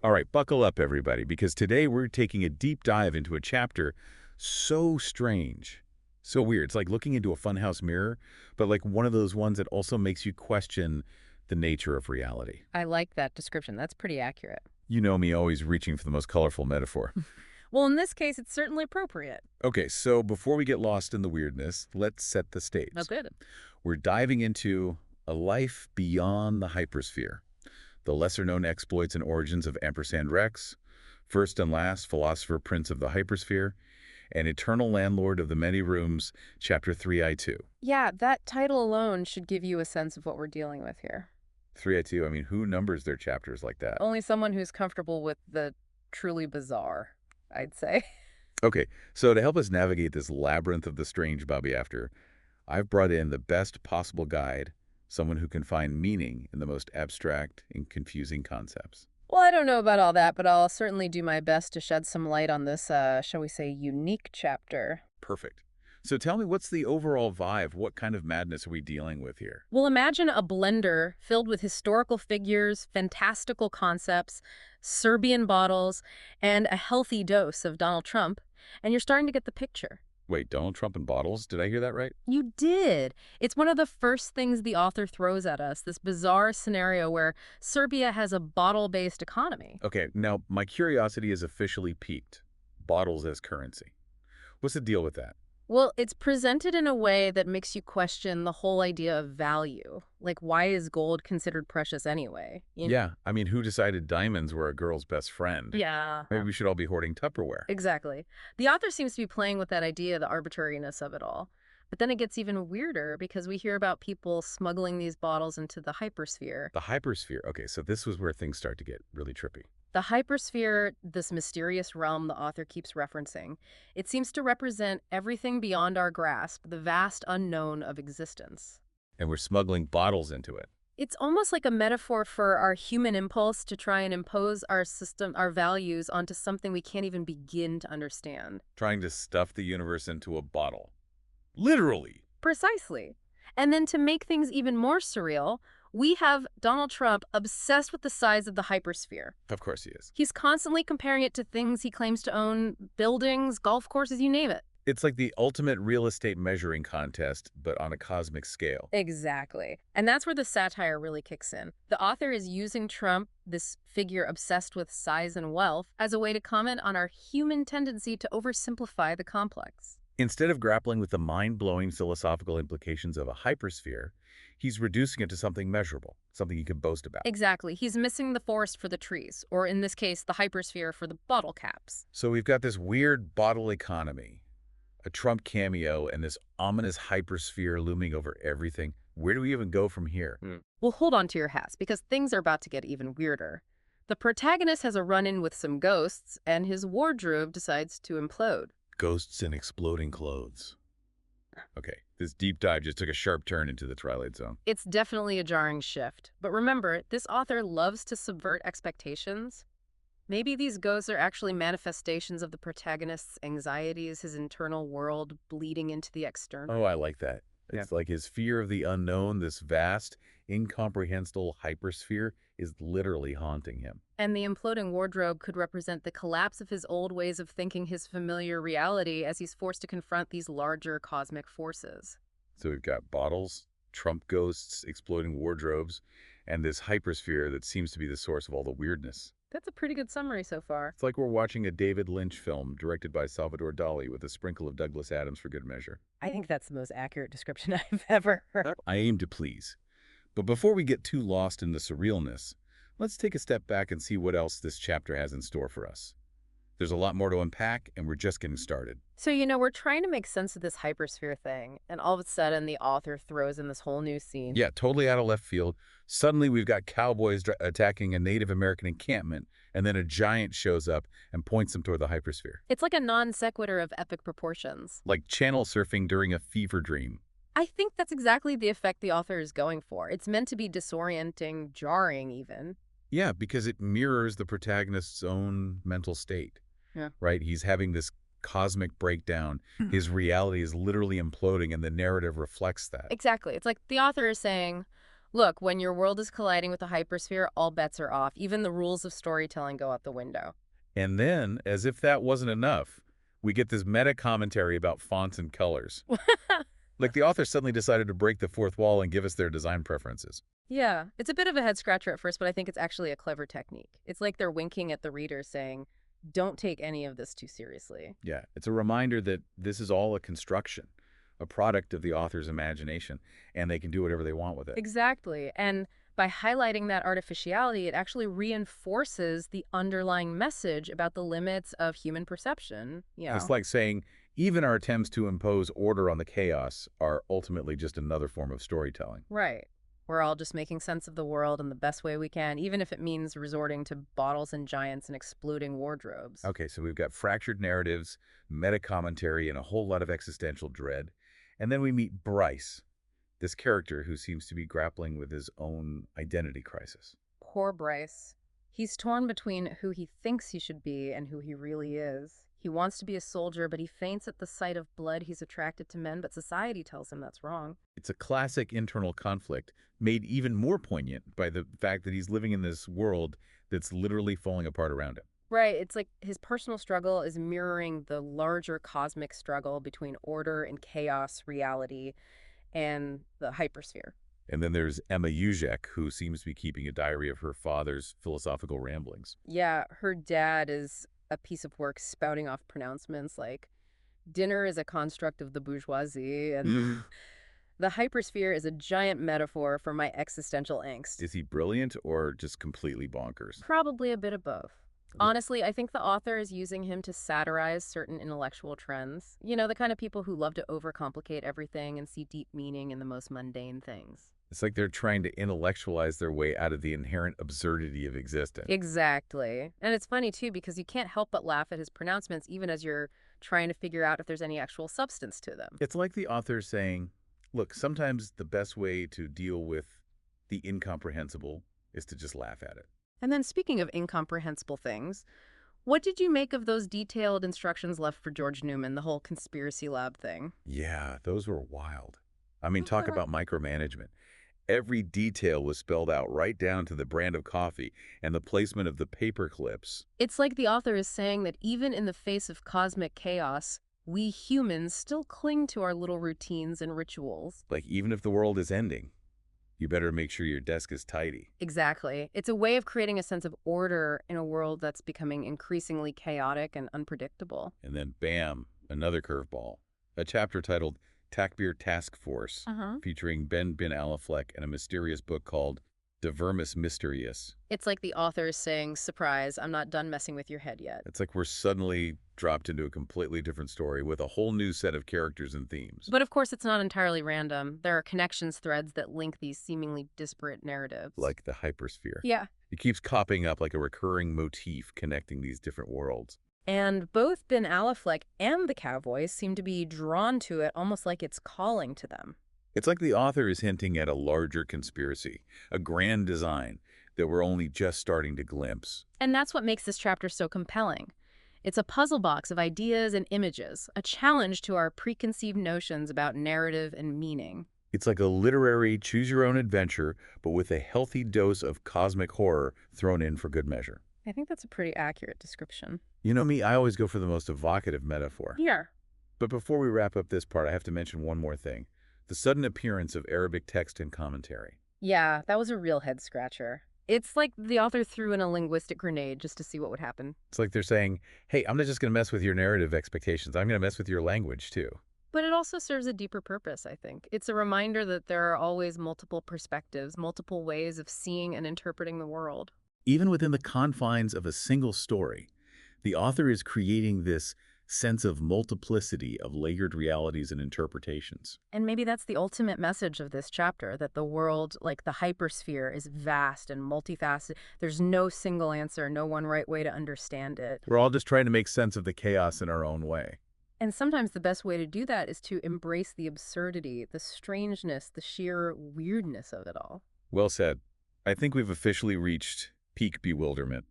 All right, buckle up, everybody, because today we're taking a deep dive into a chapter so strange, so weird. It's like looking into a funhouse mirror, but like one of those ones that also makes you question the nature of reality. I like that description. That's pretty accurate. You know me always reaching for the most colorful metaphor. Well, in this case, it's certainly appropriate. Okay, so before we get lost in the weirdness, let's set the Oh, stage. good. We're diving into a life beyond the hypersphere, the lesser-known exploits and origins of Ampersand Rex, first and last philosopher prince of the hypersphere, and eternal landlord of the many rooms, Chapter 3I2. Yeah, that title alone should give you a sense of what we're dealing with here. 3I2, I mean, who numbers their chapters like that? Only someone who's comfortable with the truly bizarre, I'd say. Okay, so to help us navigate this labyrinth of the strange Bobby After, I've brought in the best possible guide, someone who can find meaning in the most abstract and confusing concepts. Well, I don't know about all that, but I'll certainly do my best to shed some light on this, shall we say, unique chapter. Perfect. So tell me, what's the overall vibe? What kind of madness are we dealing with here? Well, imagine a blender filled with historical figures, fantastical concepts, Serbian bottles, and a healthy dose of Donald Trump, and you're starting to get the picture. Wait, Donald Trump and bottles? Did I hear that right? You did. It's one of the first things the author throws at us, this bizarre scenario where Serbia has a bottle-based economy. Okay, now my curiosity is officially piqued. Bottles as currency. What's the deal with that? Well, it's presented in a way that makes you question the whole idea of value. Like, why is gold considered precious anyway? Yeah, I mean, who decided diamonds were a girl's best friend? Yeah. Maybe we should all be hoarding Tupperware. Exactly. The author seems to be playing with that idea, the arbitrariness of it all. But then it gets even weirder because we hear about people smuggling these bottles into the hypersphere. The hypersphere. Okay, so this was where things start to get really trippy. The hypersphere, this mysterious realm the author keeps referencing, it seems to represent everything beyond our grasp, the vast unknown of existence. And we're smuggling bottles into it, It's almost like a metaphor for our human impulse to try and impose our system, our values onto something we can't even begin to understand. trying to stuff the universe into a bottle. Literally. Precisely. And then to make things even more surreal, we have Donald Trump obsessed with the size of the hypersphere. Of course he is. He's constantly comparing it to things he claims to own, buildings, golf courses, you name it. It's like the ultimate real estate measuring contest, but on a cosmic scale. Exactly. And that's where the satire really kicks in. The author is using Trump, this figure obsessed with size and wealth, as a way to comment on our human tendency to oversimplify the complex. Instead of grappling with the mind-blowing philosophical implications of a hypersphere, he's reducing it to something measurable, something you can boast about. Exactly. He's missing the forest for the trees, or in this case, the hypersphere for the bottle caps. So we've got this weird bottle economy, a Trump cameo, and this ominous hypersphere looming over everything. Where do we even go from here? Well, hold on to your hats, because things are about to get even weirder. The protagonist has a run-in with some ghosts, and his wardrobe decides to implode. Ghosts and exploding clothes. Okay, this deep dive just took a sharp turn into the Twilight Zone. It's definitely a jarring shift. But remember, this author loves to subvert expectations. Maybe these ghosts are actually manifestations of the protagonist's anxieties, his internal world bleeding into the external. Oh, I like that. It's like his fear of the unknown, this vast, incomprehensible hypersphere, is literally haunting him. And the imploding wardrobe could represent the collapse of his old ways of thinking, his familiar reality, as he's forced to confront these larger cosmic forces. So we've got bottles, Trump ghosts, exploding wardrobes, and this hypersphere that seems to be the source of all the weirdness. That's a pretty good summary so far. It's like we're watching a David Lynch film directed by Salvador Dali with a sprinkle of Douglas Adams for good measure. I think that's the most accurate description I've ever heard. I aim to please. But before we get too lost in the surrealness, let's take a step back and see what else this chapter has in store for us. There's a lot more to unpack, and we're just getting started. So, we're trying to make sense of this hypersphere thing, and all of a sudden the author throws in this whole new scene. Yeah, totally out of left field. Suddenly we've got cowboys attacking a Native American encampment, and then a giant shows up and points them toward the hypersphere. It's like a non sequitur of epic proportions. Like channel surfing during a fever dream. I think that's exactly the effect the author is going for. It's meant to be disorienting, jarring even. Yeah, because it mirrors the protagonist's own mental state. Yeah. Right? He's having this cosmic breakdown. His reality is literally imploding, and the narrative reflects that. Exactly. It's like the author is saying, Look, when your world is colliding with a hypersphere, all bets are off. Even the rules of storytelling go out the window. And then, as if that wasn't enough, we get this meta commentary about fonts and colors. Like the author suddenly decided to break the fourth wall and give us their design preferences. Yeah, it's a bit of a head scratcher at first, but I think it's actually a clever technique. It's like they're winking at the reader saying, don't take any of this too seriously. Yeah, it's a reminder that this is all a construction, a product of the author's imagination, and they can do whatever they want with it. Exactly. And by highlighting that artificiality, it actually reinforces the underlying message about the limits of human perception, you It's know. like saying even our attempts to impose order on the chaos are ultimately just another form of storytelling. Right. We're all just making sense of the world in the best way we can, even if it means resorting to bottles and giants and exploding wardrobes. Okay, so we've got fractured narratives, meta commentary, and a whole lot of existential dread. And then we meet Bryce, this character who seems to be grappling with his own identity crisis. Poor Bryce. He's torn between who he thinks he should be and who he really is. He wants to be a soldier, but he faints at the sight of blood. He's attracted to men, but society tells him that's wrong. It's a classic internal conflict, made even more poignant by the fact that he's living in this world that's literally falling apart around him. Right. It's like his personal struggle is mirroring the larger cosmic struggle between order and chaos, reality, and the hypersphere. And then there's Emma Uzek, who seems to be keeping a diary of her father's philosophical ramblings. Yeah, her dad is a piece of work spouting off pronouncements like dinner is a construct of the bourgeoisie and the hypersphere is a giant metaphor for my existential angst. Is he brilliant or just completely bonkers? Probably a bit of both. R- Honestly, I think the author is using him to satirize certain intellectual trends. You know, the kind of people who love to overcomplicate everything and see deep meaning in the most mundane things. It's like they're trying to intellectualize their way out of the inherent absurdity of existence. Exactly. And it's funny, too, because you can't help but laugh at his pronouncements even as you're trying to figure out if there's any actual substance to them. It's like the author saying, look, sometimes the best way to deal with the incomprehensible is to just laugh at it. And then speaking of incomprehensible things, what did you make of those detailed instructions left for George Newman, the whole conspiracy lab thing? Yeah, those were wild. I mean, talk about micromanagement. Every detail was spelled out right down to the brand of coffee and the placement of the paper clips. It's like the author is saying that even in the face of cosmic chaos, we humans still cling to our little routines and rituals. Like, even if the world is ending, you better make sure your desk is tidy. Exactly. It's a way of creating a sense of order in a world that's becoming increasingly chaotic and unpredictable. And then, bam, another curveball. A chapter titled Takbir Task Force, Uh-huh. featuring Ben Bin Alafleck and a mysterious book called De Vermis Mysterious. It's like the author is saying, surprise, I'm not done messing with your head yet. It's like we're suddenly dropped into a completely different story with a whole new set of characters and themes. But of course, it's not entirely random. There are connections threads that link these seemingly disparate narratives. Like the Hypersphere. Yeah. It keeps popping up like a recurring motif connecting these different worlds. And both Ben Affleck and the Cowboys seem to be drawn to it almost like it's calling to them. It's like the author is hinting at a larger conspiracy, a grand design that we're only just starting to glimpse. And that's what makes this chapter so compelling. It's a puzzle box of ideas and images, a challenge to our preconceived notions about narrative and meaning. It's like a literary choose-your-own-adventure, but with a healthy dose of cosmic horror thrown in for good measure. I think that's a pretty accurate description. You know me, I always go for the most evocative metaphor. Yeah. But before we wrap up this part, I have to mention one more thing. The sudden appearance of Arabic text and commentary. Yeah, that was a real head scratcher. It's like the author threw in a linguistic grenade just to see what would happen. It's like they're saying, hey, I'm not just going to mess with your narrative expectations. I'm going to mess with your language, too. But it also serves a deeper purpose, I think. It's a reminder that there are always multiple perspectives, multiple ways of seeing and interpreting the world. Even within the confines of a single story, the author is creating this sense of multiplicity of layered realities and interpretations. And maybe that's the ultimate message of this chapter, that the world, like the hypersphere, is vast and multifaceted. There's no single answer, no one right way to understand it. We're all just trying to make sense of the chaos in our own way. And sometimes the best way to do that is to embrace the absurdity, the strangeness, the sheer weirdness of it all. Well said. I think we've officially reached peak bewilderment.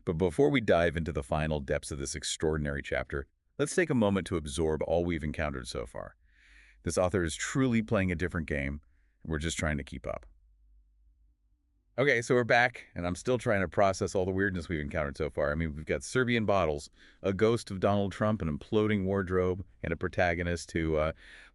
But before we dive into the final depths of this extraordinary chapter, let's take a moment to absorb all we've encountered so far. This author is truly playing a different game, and we're just trying to keep up. Okay, so we're back, and I'm still trying to process all the weirdness we've encountered so far. I mean, we've got Serbian bottles, a ghost of Donald Trump, an imploding wardrobe, and a protagonist who,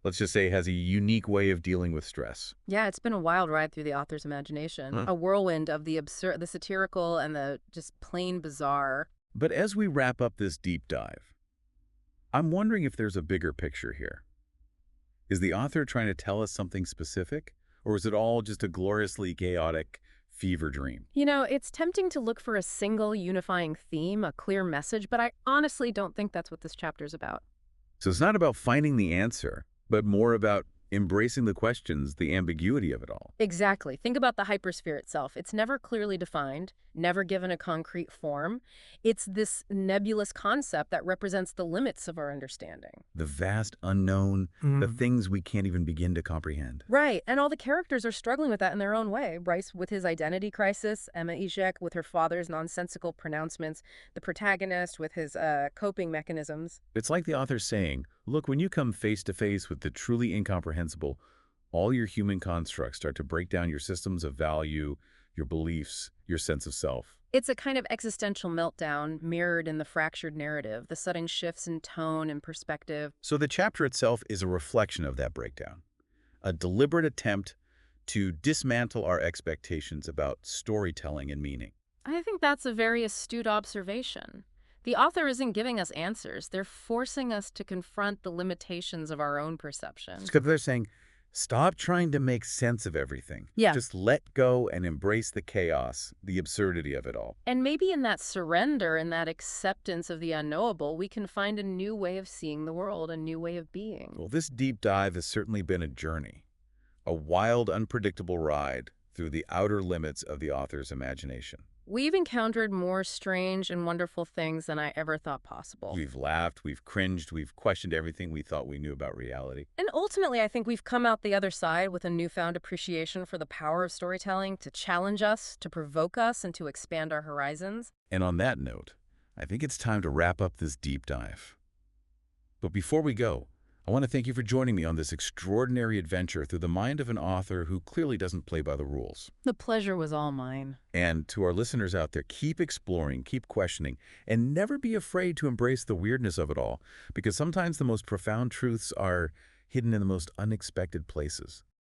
let's just say, has a unique way of dealing with stress. Yeah, it's been a wild ride through the author's imagination. Huh. A whirlwind of the absurd, the satirical, and the just plain bizarre. But as we wrap up this deep dive, I'm wondering if there's a bigger picture here. Is the author trying to tell us something specific, or is it all just a gloriously chaotic fever dream? You know, it's tempting to look for a single unifying theme, a clear message, but I honestly don't think that's what this chapter's about. So it's not about finding the answer, but more about embracing the questions, the ambiguity of it all. Exactly. Think about the hypersphere itself. It's never clearly defined, never given a concrete form. It's this nebulous concept that represents the limits of our understanding. The vast unknown, the Mm. things we can't even begin to comprehend. Right, and all the characters are struggling with that in their own way. Bryce with his identity crisis, Emma Izek with her father's nonsensical pronouncements, the protagonist with his coping mechanisms. It's like the author saying, look, when you come face to face with the truly incomprehensible, all your human constructs start to break down your systems of value, your beliefs, your sense of self. It's a kind of existential meltdown mirrored in the fractured narrative, the sudden shifts in tone and perspective. So the chapter itself is a reflection of that breakdown, a deliberate attempt to dismantle our expectations about storytelling and meaning. I think that's a very astute observation. The author isn't giving us answers, they're forcing us to confront the limitations of our own perception. Because they're saying, stop trying to make sense of everything. Yeah. Just let go and embrace the chaos, the absurdity of it all. And maybe in that surrender, in that acceptance of the unknowable, we can find a new way of seeing the world, a new way of being. Well, this deep dive has certainly been a journey, a wild, unpredictable ride through the outer limits of the author's imagination. We've encountered more strange and wonderful things than I ever thought possible. We've laughed, we've cringed, we've questioned everything we thought we knew about reality. And ultimately, I think we've come out the other side with a newfound appreciation for the power of storytelling to challenge us, to provoke us, and to expand our horizons. And on that note, I think it's time to wrap up this deep dive. But before we go, I want to thank you for joining me on this extraordinary adventure through the mind of an author who clearly doesn't play by the rules. The pleasure was all mine. And to our listeners out there, keep exploring, keep questioning, and never be afraid to embrace the weirdness of it all, because sometimes the most profound truths are hidden in the most unexpected places.